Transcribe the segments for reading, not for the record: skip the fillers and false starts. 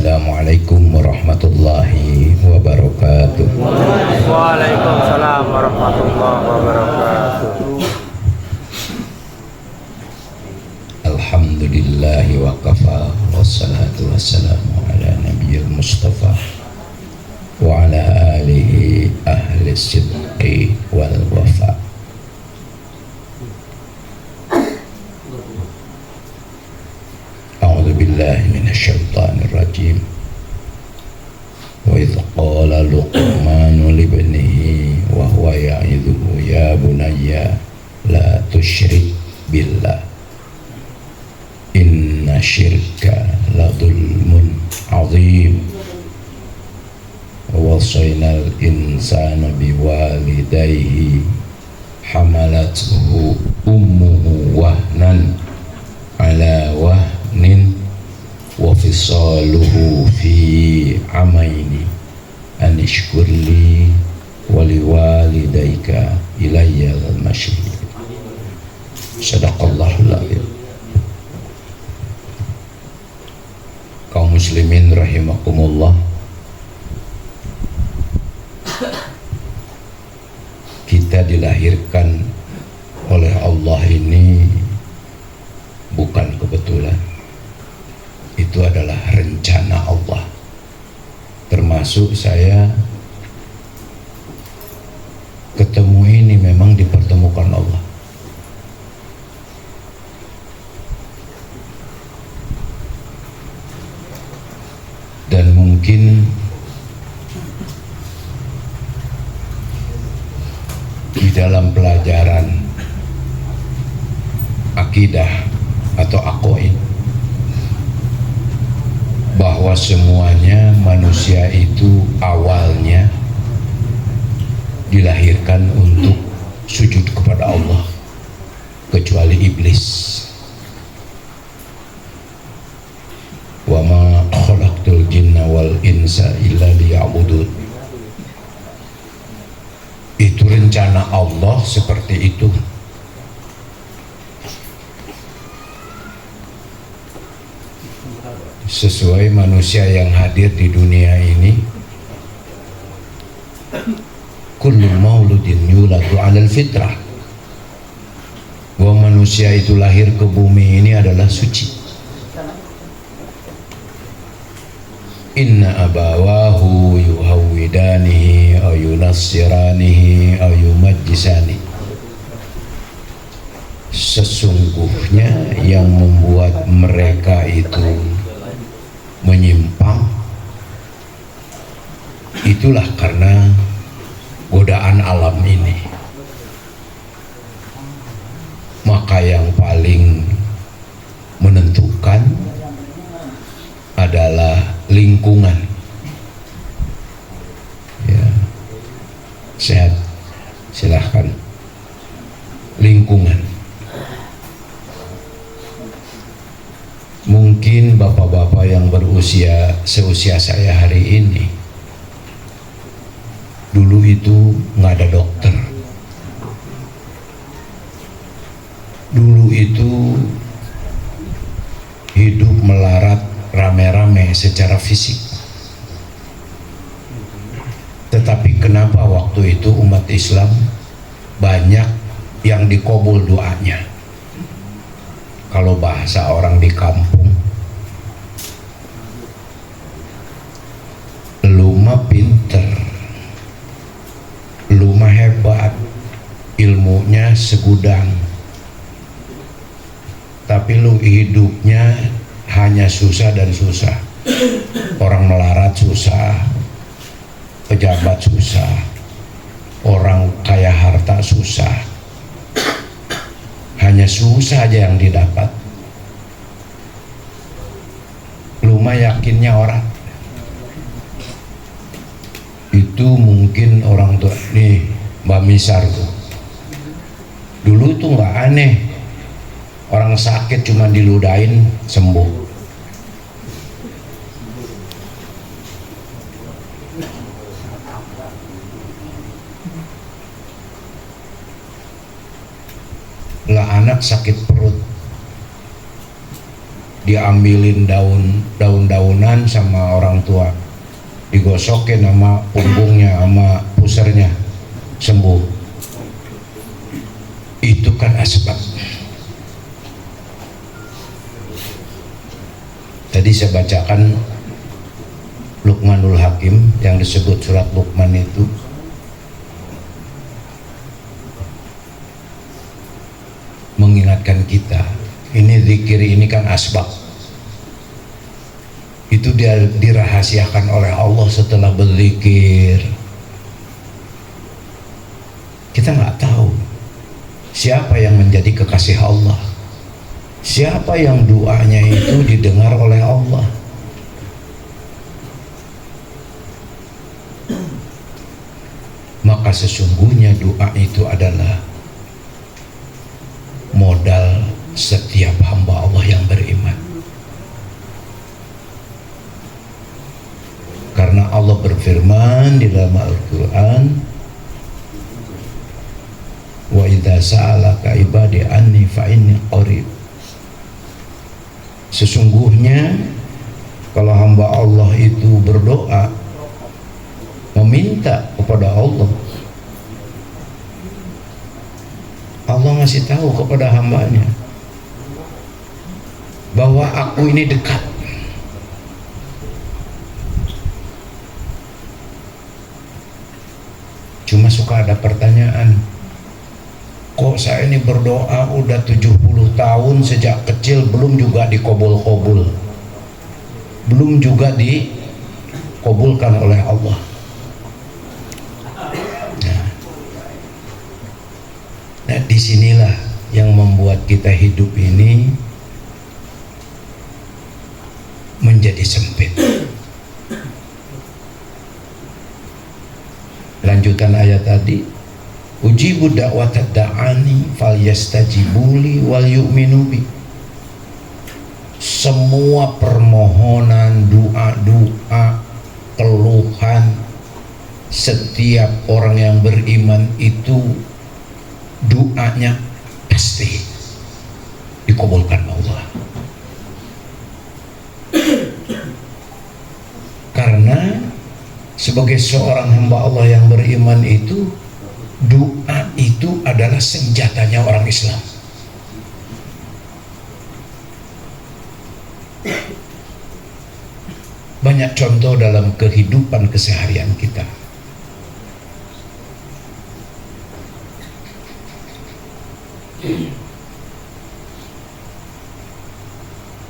Assalamualaikum warahmatullahi wabarakatuh. Waalaikumsalam warahmatullahi wabarakatuh. Alhamdulillahi wa kafa, wassalatu wassalamu ala nabiyil mustafa wa ala alihi ahli sidqi wal wafa. A'udzu billahi minasyaitonir rajim. Wa idz qala Luqmanu libnihi wa huwa ya'idhuhu ya bunayya la tusyrik billah inna syirka la dhulmun azim. Wa wasainal insana biwalidayhi hamalathu ummuhu wahnan ala wahnin wa fisaluhu fi amaini an ishkurli wa liwalidayka ilayya al-masyir. Sadaqallahul azim. Kaum muslimin rahimakumullah, kita dilahirkan oleh Allah ini bukan kebetulan. Itu adalah rencana Allah. Termasuk saya ketemu ini memang dipertemukan Allah. Dan mungkin di dalam pelajaran akidah atau aqaid bahwa semuanya manusia itu awalnya dilahirkan untuk sujud kepada Allah kecuali iblis. Wa ma khalaqtul jinna wal insa illa liya'budun. Itu rencana Allah seperti itu. Sesuai manusia yang hadir di dunia ini, kullu mauludin yuladu 'alal fitrah. Bahwa manusia itu lahir ke bumi ini adalah suci. Inna abawahu yuhawwidanihi aw yunassiranihi aw yumajjisani. Sesungguhnya yang membuat mereka itu menyimpang itulah karena godaan alam ini. Maka yang paling menentukan adalah lingkungan. Ya, sehat, silahkan. Lingkungan. Mungkin bapak-bapak yang berusia seusia saya hari ini, dulu itu nggak ada dokter. Dulu itu hidup melarat rame-rame secara fisik. Tetapi kenapa waktu itu umat Islam banyak yang dikabul doanya? Kalau bahasa orang di kampung, lu mah pinter, lu mah hebat, ilmunya segudang, tapi lu hidupnya hanya susah dan susah. Orang melarat susah, pejabat susah, orang kaya harta susah, hanya susah aja yang didapat. Lu mah yakinnya orang itu mungkin orang tua nih, Mbak Misar tuh dulu tuh nggak aneh, orang sakit cuma diludahin sembuh. Lah anak sakit perut diambilin daun-daunan sama orang tua, digosokin sama punggungnya sama pusernya, sembuh. Itu kan asbab. Tadi saya bacakan Luqmanul Hakim yang disebut surat Luqman itu mengingatkan kita, ini zikir ini kan asbab. Itu dia dirahasiakan oleh Allah setelah berzikir. Kita nggak tahu siapa yang menjadi kekasih Allah, siapa yang doanya itu didengar oleh Allah. Maka sesungguhnya doa itu adalah modal setiap hamba Allah yang beriman. Karena Allah berfirman di dalam Al-Quran, wa idza sa'alaka ibadi anni fa inni qarib. Sesungguhnya kalau hamba Allah itu berdoa meminta kepada Allah, Allah ngasih tahu kepada hambanya bahwa aku ini dekat. Cuma suka ada pertanyaan, kok saya ini berdoa udah 70 tahun sejak kecil belum juga dikobul-kobul, belum juga dikobulkan oleh Allah. Nah, disinilah yang membuat kita hidup ini menjadi sempit. Lanjutan ayat tadi, ujibu da'watad da'ani falyastajibuli wal yu'minu bi. Semua permohonan, doa-doa, keluhan setiap orang yang beriman itu doanya pasti dikabulkan Allah. Karena sebagai seorang hamba Allah yang beriman itu, doa itu adalah senjatanya orang Islam. Banyak contoh dalam kehidupan keseharian kita.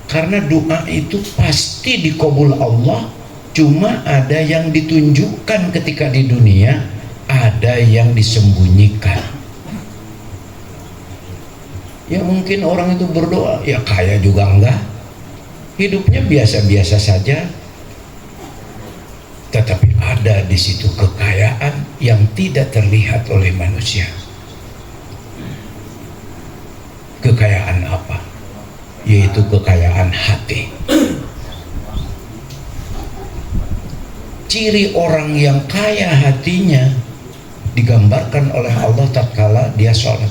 Karena doa itu pasti dikabul Allah. Cuma ada yang ditunjukkan ketika di dunia, ada yang disembunyikan. Ya mungkin orang itu berdoa, ya kaya juga enggak, hidupnya biasa-biasa saja, tetapi ada di situ kekayaan yang tidak terlihat oleh manusia. Kekayaan apa? Yaitu kekayaan hati. Ciri orang yang kaya hatinya digambarkan oleh Allah tatkala dia sholat.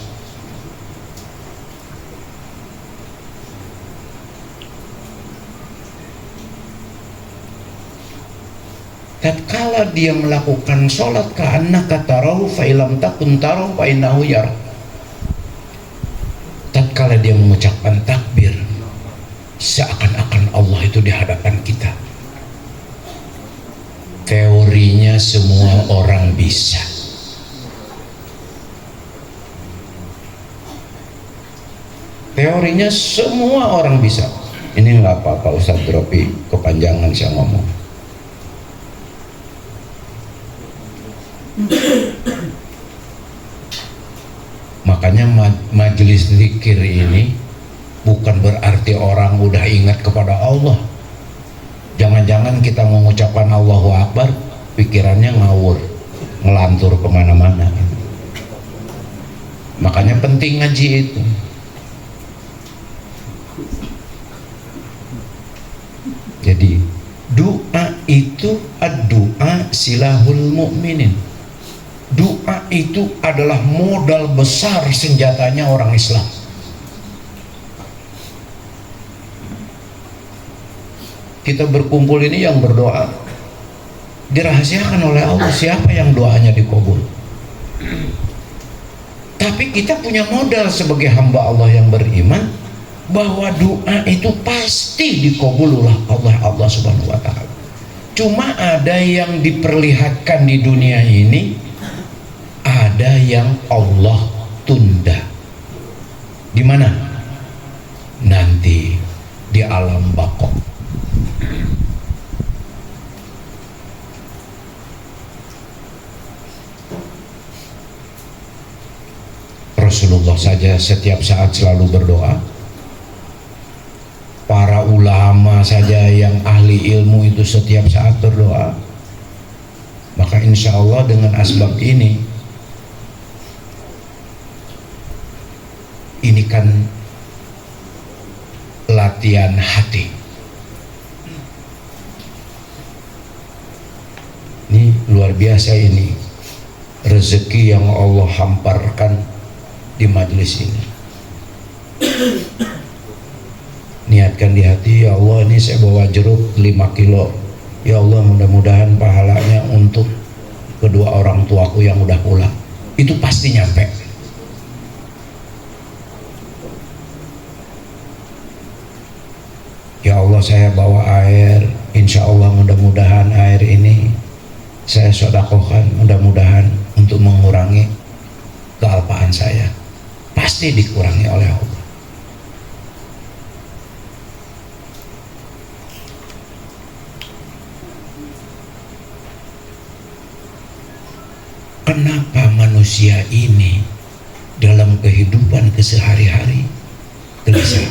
Tatkala dia melakukan sholat, ka'annaka tarahu fa ilam takun tarahu fa innahu yara. Tatkala dia mengucapkan takbir, seakan-akan Allah itu di hadapan kita. Teorinya semua orang bisa. Teorinya semua orang bisa. Ini nggak apa-apa Ustaz Dropi, kepanjangan saya ngomong. Makanya majelis zikir ini bukan berarti orang udah ingat kepada Allah. Jangan-jangan kita mengucapkan Allahu Akbar, pikirannya ngawur, ngelantur kemana-mana. Makanya penting ngaji itu. Jadi doa itu ad-doa silahul mu'minin. Doa itu adalah modal besar senjatanya orang Islam. kita berkumpul ini yang berdoa dirahasiakan oleh Allah siapa yang doanya dikabul. Tapi kita punya modal sebagai hamba Allah yang beriman bahwa doa itu pasti dikabul oleh Allah Subhanahu wa taala. Cuma ada yang diperlihatkan di dunia ini, ada yang Allah tunda. Di mana? Nanti di alam baqo. Rasulullah saja setiap saat selalu berdoa. Para ulama saja yang ahli ilmu itu setiap saat berdoa. Maka insya Allah dengan asbab ini kan latihan hati. Ini luar biasa ini rezeki yang Allah hamparkan di majelis ini. Niatkan di hati, ya Allah ini saya bawa jeruk 5 kilo, ya Allah mudah-mudahan pahalanya untuk kedua orang tuaku yang udah pulang. Itu pasti nyampe. Ya Allah saya bawa air, insya Allah mudah-mudahan air ini saya sedekahkan, mudah-mudahan untuk mengurangi kealpaan saya. Pasti dikurangi oleh Allah. Kenapa manusia ini dalam kehidupan kesehari-hari gelisah?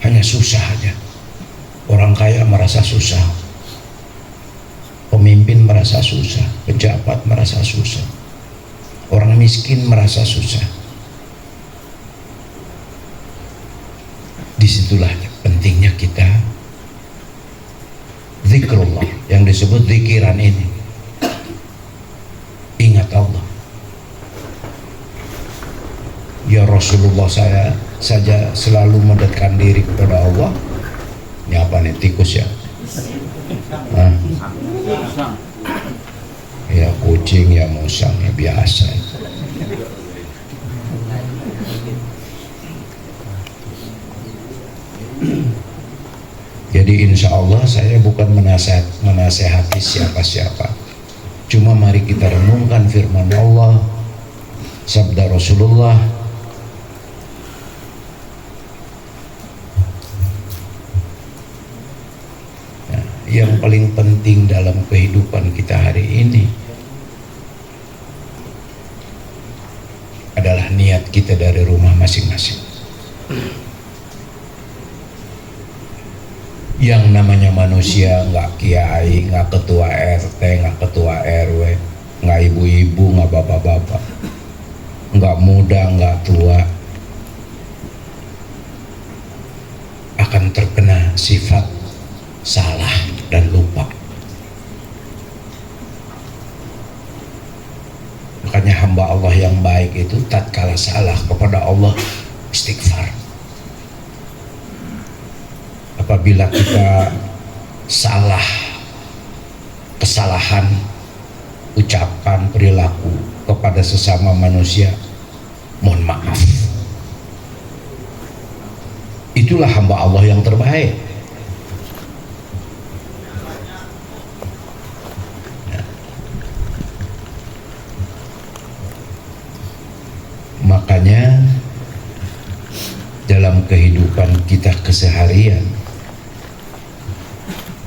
Hanya susah aja. Orang kaya merasa susah, pemimpin merasa susah, pejabat merasa susah, orang miskin merasa susah. Disitulah pentingnya kita zikrullah, yang disebut zikiran ini. Ingat Allah. Ya Rasulullah saya saja selalu mendekatkan diri kepada Allah. Ini apa nih, tikus ya? Hah? Ya kucing, ya musang, ya biasa. Jadi insya Allah saya bukan menasehati siapa-siapa. Cuma mari kita renungkan firman Allah, sabda Rasulullah. Nah, yang paling penting dalam kehidupan kita hari ini adalah niat kita dari rumah masing-masing. Yang namanya manusia nggak kiai, nggak ketua RT, nggak ketua RW, nggak ibu-ibu, nggak bapak-bapak, nggak muda, nggak tua, akan terkena sifat salah dan lupa. Makanya hamba Allah yang baik itu tatkala salah kepada Allah istighfar. Apabila kita salah, kesalahan ucapan, perilaku kepada sesama manusia, mohon maaf. Itulah hamba Allah yang terbaik. Nah, makanya dalam kehidupan kita keseharian,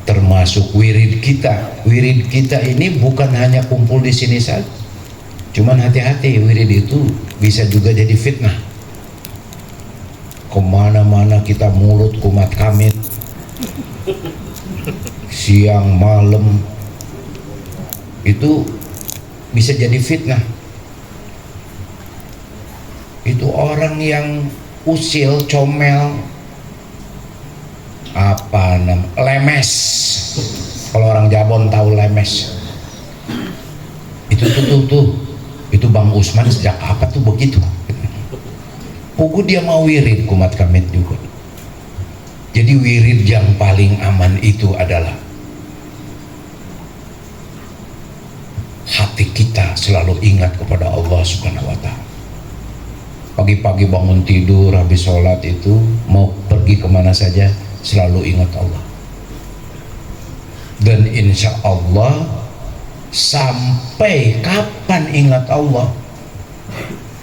termasuk wirid kita ini bukan hanya kumpul di sini saja. Cuman hati-hati, wirid itu bisa juga jadi fitnah. Kemana-mana kita mulut kumat kamit, siang malam, itu bisa jadi fitnah. Itu orang yang usil, comel, lemes. Kalau orang Jabon tahu lemes. Itu Bang Usman sejak apa tuh begitu. Pugu dia mau wirid kumat kamit juga. Jadi wirid yang paling aman itu adalah hati kita selalu ingat kepada Allah Subhanahu wa Ta'ala. Pagi-pagi bangun tidur, habis sholat itu mau pergi kemana saja selalu ingat Allah. Dan insya Allah sampai kapan ingat Allah?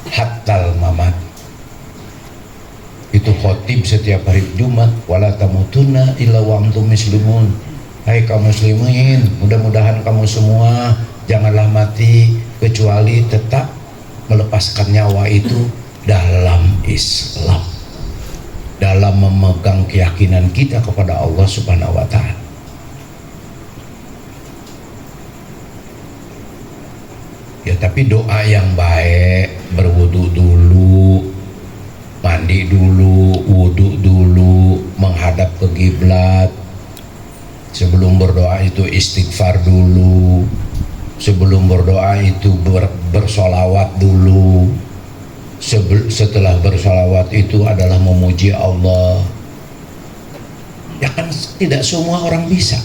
Hattal mamat. Itu khotib setiap hari Jumat, wala tamutunna illa wa antum muslimun. Hai kaum muslimin, mudah-mudahan kamu semua janganlah mati kecuali tetap melepaskan nyawa itu dalam Islam, dalam memegang keyakinan kita kepada Allah Subhanahu wa Ta'ala. Ya, tapi doa yang baik, berwudu dulu, mandi dulu, wudu dulu, menghadap ke kiblat. Sebelum berdoa itu istighfar dulu. Sebelum berdoa itu bersolawat dulu. Setelah bersolawat itu adalah memuji Allah. Ya kan tidak semua orang bisa.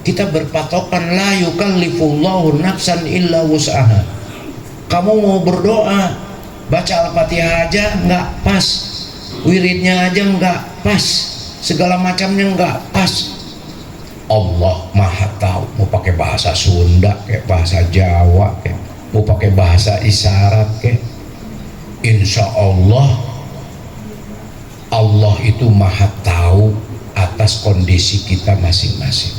Kita berpatokan la yukallifullahu nafsan illa wus'aha. Kamu mau berdoa, baca Al-Fatihah aja nggak pas, wiridnya aja nggak pas, segala macamnya nggak pas. Allah Maha tahu, mau pakai bahasa Sunda kayak bahasa Jawa kayak mau pakai bahasa isyarat kayak, insya Allah Allah itu Maha tahu atas kondisi kita masing-masing.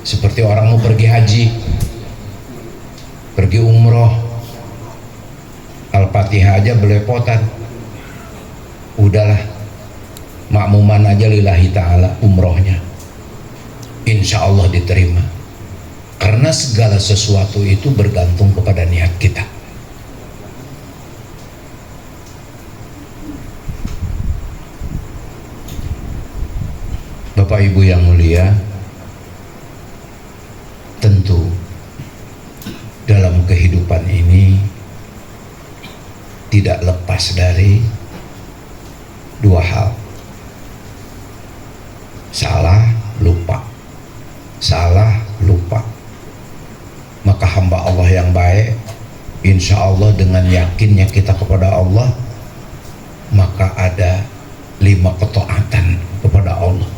Seperti orang mau pergi haji, pergi umroh, Al-Fatihah aja belepotan, udahlah makmuman aja lillahi ta'ala umrohnya, insya Allah diterima. Karena segala sesuatu itu bergantung kepada niat kita. Bapak Ibu yang mulia, tentu dalam kehidupan ini tidak lepas dari dua hal: salah, lupa. Salah, lupa. Maka hamba Allah yang baik, insya Allah dengan yakinnya kita kepada Allah, maka ada 5 ketaatan kepada Allah.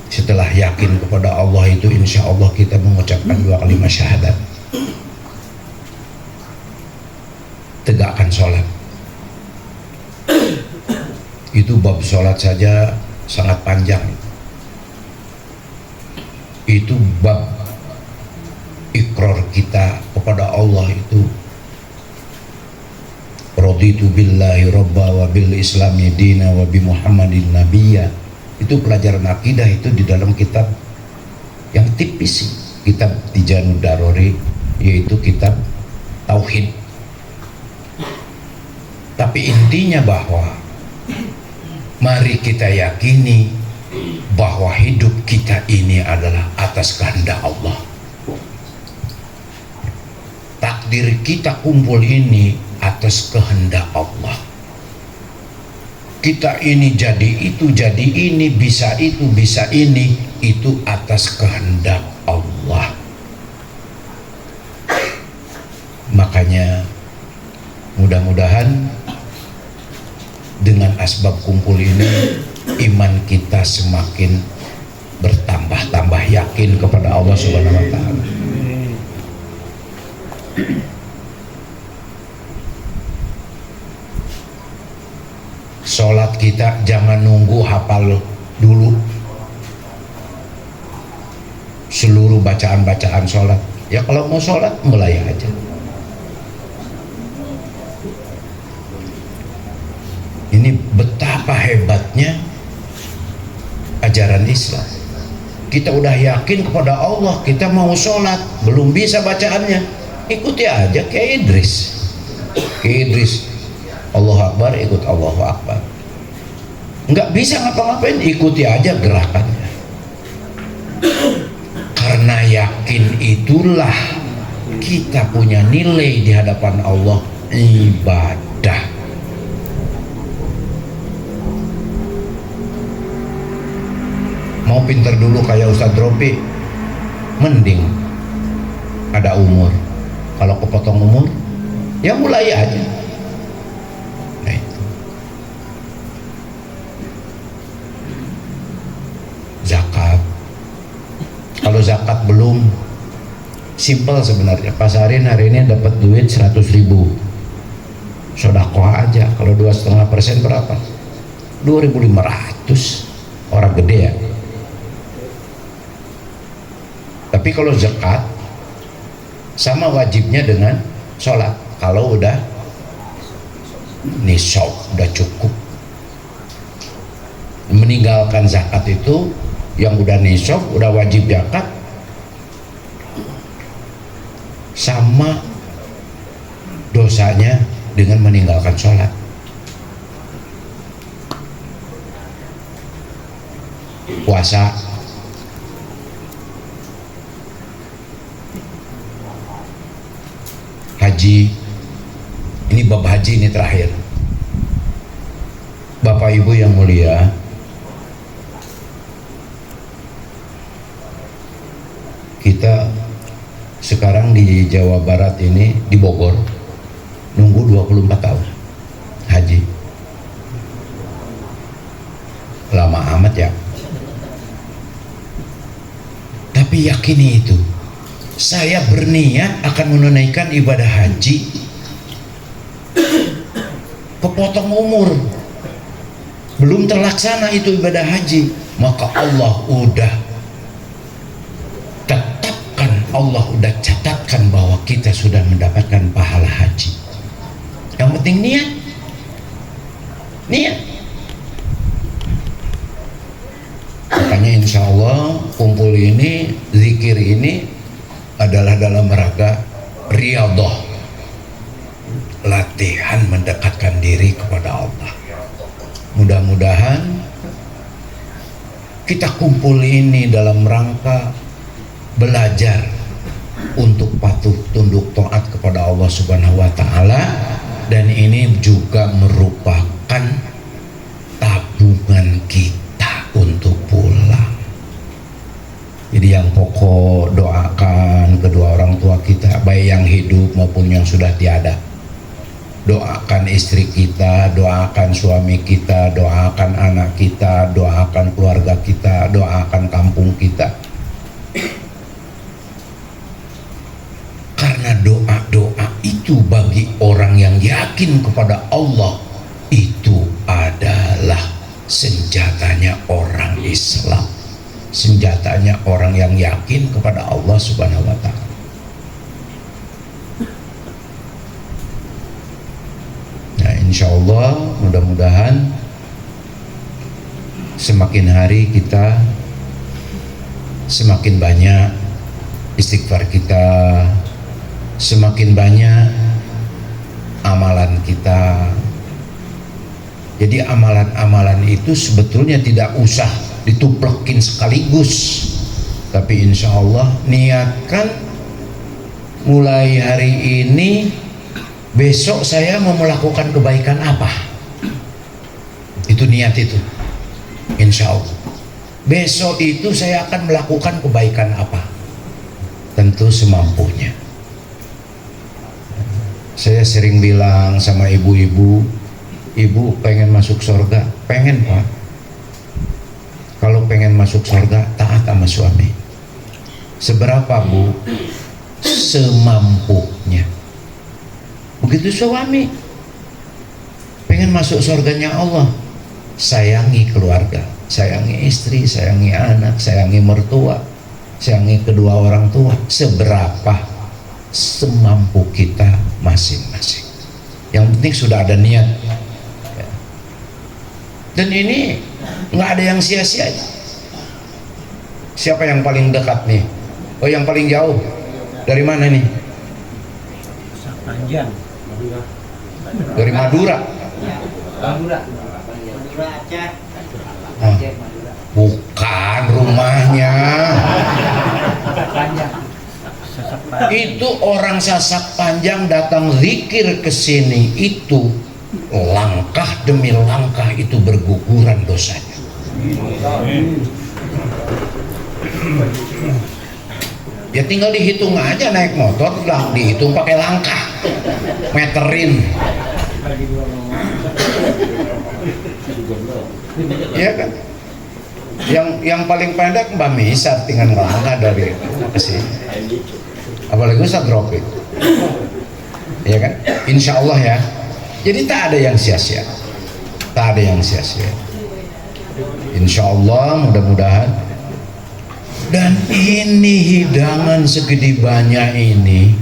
Setelah yakin kepada Allah itu, insya Allah kita mengucapkan 2 kalimat syahadat. Tegakkan sholat. Itu bab sholat saja sangat panjang. Itu bab ikrar kita kepada Allah itu, raditu billahi robba wa bil islami dina wa bi muhammadin nabiyya. Itu pelajaran akidah itu di dalam kitab yang tipis, kitab Tijanud Darori, yaitu kitab Tauhid. Tapi intinya bahwa mari kita yakini bahwa hidup kita ini adalah atas kehendak Allah. Takdir kita kumpul ini atas kehendak Allah. Kita ini jadi itu, jadi ini, bisa itu, bisa ini, itu atas kehendak Allah. Makanya mudah-mudahan dengan asbab kumpul ini iman kita semakin bertambah-tambah yakin kepada Allah Subhanahu wa Ta'ala. Sholat kita jangan nunggu hafal dulu seluruh bacaan-bacaan sholat. Ya kalau mau sholat mulai aja. Ini betapa hebatnya ajaran Islam. Kita udah yakin kepada Allah, kita mau sholat, belum bisa bacaannya, ikuti aja kayak Idris. Kayak Idris, Allahu Akbar, ikut Allahu Akbar. Nggak bisa ngapa-ngapain, ikuti aja gerakannya. Karena yakin itulah kita punya nilai di hadapan Allah ibadah. Mau pinter dulu kayak Ustadz Ropi, mending ada umur. Kalau kepotong umur, ya mulai aja. Nah itu. Zakat. Kalau zakat belum, simple sebenarnya. Pasarin hari ini dapat duit 100.000, sodakoh aja. Kalau 2,5% berapa? 2.500. Orang gede ya. Tapi kalau zakat sama wajibnya dengan sholat. Kalau udah nisab, udah cukup. Meninggalkan zakat itu yang udah nisab, udah wajib zakat, sama dosanya dengan meninggalkan sholat. Puasa, haji, ini bab haji ini terakhir. Bapak Ibu yang mulia, kita sekarang di Jawa Barat ini, di Bogor, nunggu 24 tahun haji. Lama amat ya. Tapi yakini itu, saya berniat akan menunaikan ibadah haji, kepotong umur, belum terlaksana itu ibadah haji, maka Allah udah tetapkan, Allah udah catatkan bahwa kita sudah mendapatkan pahala haji. Yang penting niat. Makanya insya Allah kumpul ini, zikir ini adalah dalam rangka riyadhah, latihan mendekatkan diri kepada Allah. Mudah-mudahan kita kumpul ini dalam rangka belajar untuk patuh tunduk taat kepada Allah Subhanahu wa taala, dan ini juga merupakan tabungan kita untuk pulang. Jadi yang pokok doakan kedua orang tua kita, baik yang hidup maupun yang sudah tiada. Doakan istri kita, doakan suami kita, doakan anak kita, doakan keluarga kita, doakan kampung kita. Karena doa-doa itu bagi orang yang yakin kepada Allah, itu adalah senjatanya orang Islam, senjatanya orang yang yakin kepada Allah Subhanahu wa taala. Nah, insya Allah mudah-mudahan semakin hari kita semakin banyak istighfar kita, semakin banyak amalan kita. Jadi amalan-amalan itu sebetulnya tidak usah dituplekin sekaligus, tapi insya Allah niatkan mulai hari ini, besok saya mau melakukan kebaikan apa, itu niat itu. Insya Allah besok itu saya akan melakukan kebaikan apa, tentu semampunya. Saya sering bilang sama ibu-ibu, ibu pengen masuk surga? Pengen Pak. Kalau pengen masuk surga, taat sama suami. Seberapa Bu? Semampunya. Begitu suami pengen masuk surganya Allah, sayangi keluarga, sayangi istri, sayangi anak, sayangi mertua, sayangi kedua orang tua. Seberapa? Semampu kita masing-masing. Yang penting sudah ada niat. Dan ini nggak ada yang sia-sia. Siapa yang paling dekat nih? Oh, yang paling jauh dari mana nih? Panjang. Dari Madura. Madura Aceh. Ah, bukan rumahnya. Panjang. Itu orang Sasak Panjang datang zikir ke sini, itu langkah demi langkah itu berguguran dosanya. Ya tinggal dihitung aja, naik motor lah dihitung pakai langkah, meterin. Ya kan? Yang paling pendek Mbak Misar tinggal ngelangkah dari ke sini. Apalagi Ustaz Rofiq. Ya kan? Insya Allah ya. Jadi tak ada yang sia-sia. Tak ada yang sia-sia. Insya Allah mudah-mudahan. Dan ini hidangan segede banyak ini,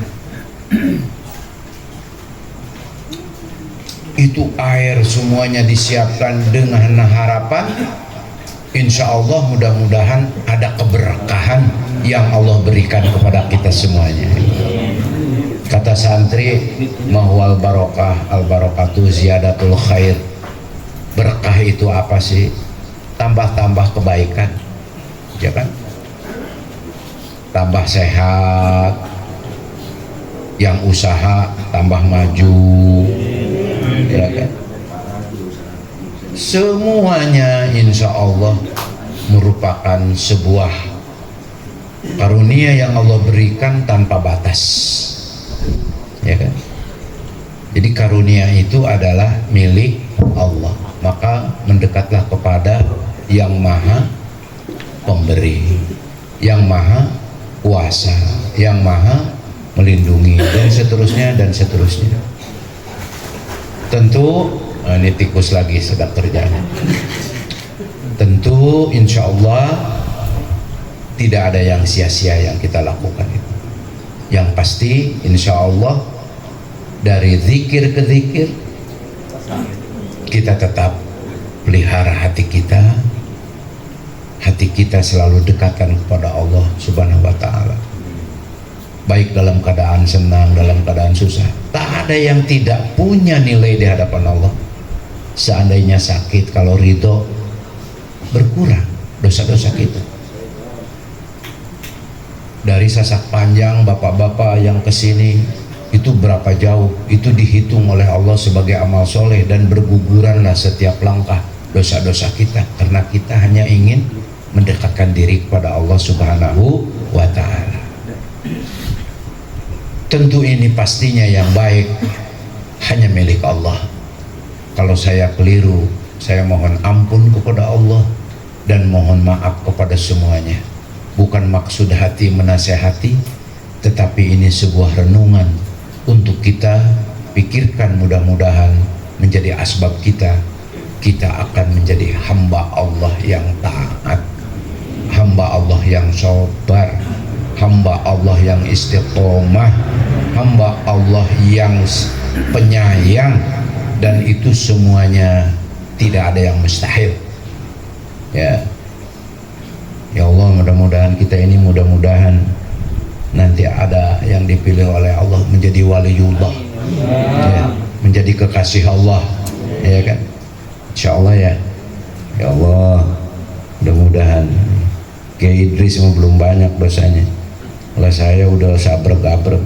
itu air semuanya disiapkan dengan harapan insya Allah mudah-mudahan ada keberkahan yang Allah berikan kepada kita semuanya. Kata santri, mahwal barokah al barokatu ziyadatul khair. Berkah itu apa sih? Tambah-tambah kebaikan, ya kan? Tambah sehat, yang usaha tambah maju, ya kan? Semuanya insya Allah merupakan sebuah karunia yang Allah berikan tanpa batas, ya kan? Jadi karunia itu adalah milik Allah, maka mendekatlah kepada yang maha pemberi, yang maha kuasa, yang maha melindungi, dan seterusnya dan seterusnya. Tentu ini tikus lagi sedang terjadi. Tentu insya Allah tidak ada yang sia-sia yang kita lakukan itu. Yang pasti insya Allah dari zikir ke zikir kita tetap pelihara hati kita. Hati kita selalu dekatkan kepada Allah Subhanahu wa Ta'ala, baik dalam keadaan senang, dalam keadaan susah. Tak ada yang tidak punya nilai di hadapan Allah. Seandainya sakit, kalau ridho berkurang dosa-dosa kita. Dari Sasak Panjang, bapak-bapak yang kesini itu berapa jauh, itu dihitung oleh Allah sebagai amal soleh, dan berguguranlah setiap langkah dosa-dosa kita, karena kita hanya ingin mendekatkan diri kepada Allah Subhanahu wa Ta'ala. Tentu ini pastinya yang baik hanya milik Allah. Kalau saya keliru, saya mohon ampun kepada Allah dan mohon maaf kepada semuanya. Bukan maksud hati menasehati, tetapi ini sebuah renungan untuk kita pikirkan, mudah-mudahan menjadi asbab kita akan menjadi hamba Allah yang taat, hamba Allah yang sabar, hamba Allah yang istiqomah, hamba Allah yang penyayang, dan itu semuanya tidak ada yang mustahil. Ya Allah, mudah-mudahan kita ini mudah-mudahan nanti ada yang dipilih oleh Allah menjadi waliullah, ya, menjadi kekasih Allah, ya kan? Insya Allah ya. Ya Allah, mudah-mudahan. Kiai Idris belum banyak dosanya. Kalau saya udah sabrek-gabrek,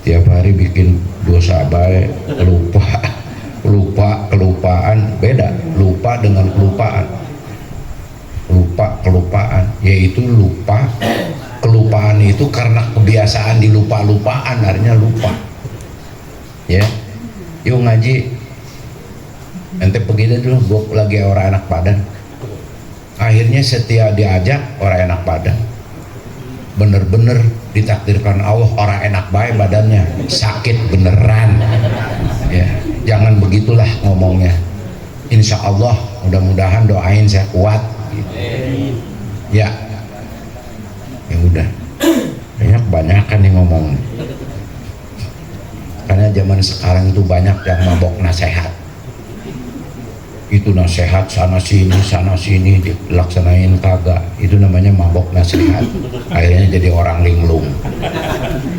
tiap hari bikin dosa baik, kelupaan, beda lupa dengan kelupaan, yaitu lupa. Kelupaan itu karena kebiasaan dilupa-lupaan, artinya lupa. Ya, yuk ngaji. Ente begitu dulu, gue lagi orang enak badan. Akhirnya setiap diajak orang enak badan, bener-bener ditakdirkan Allah orang enak baik badannya, sakit beneran. Ya, jangan begitulah ngomongnya. Insya Allah, mudah-mudahan doain saya kuat. Gitu. Ya udah, kebanyakan nih ngomong. Karena zaman sekarang itu banyak yang mabok nasihat. Itu nasihat sana sini dilaksanain kagak, itu namanya mabok nasihat. Akhirnya jadi orang linglung.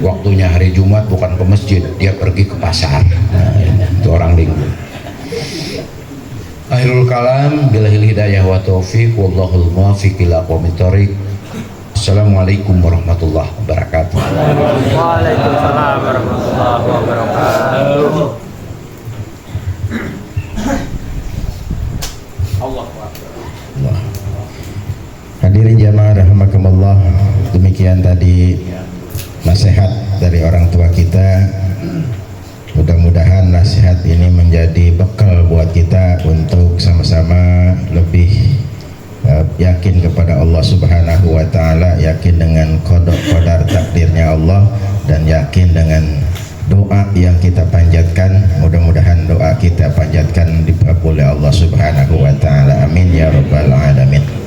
Waktunya hari Jumat bukan ke masjid, dia pergi ke pasar. Nah, itu orang linglung. Akhirul kalam, billahil hidayah wa taufiq, wallahul muwaffiq ila aqwamit thoriq. Assalamualaikum warahmatullahi wabarakatuh. Waalaikumsalam warahmatullahi wabarakatuh. Allah. Hadirin jamaah rahimakumullah, demikian tadi nasihat dari orang tua kita. Mudah-mudahan nasihat ini menjadi bekal buat kita untuk sama-sama lebih yakin kepada Allah Subhanahu wa taala, yakin dengan qada takdirnya Allah, dan yakin dengan doa yang kita panjatkan. Mudah-mudahan doa kita panjatkan dikabul oleh Allah Subhanahu wa taala. Amin ya rabbal alamin.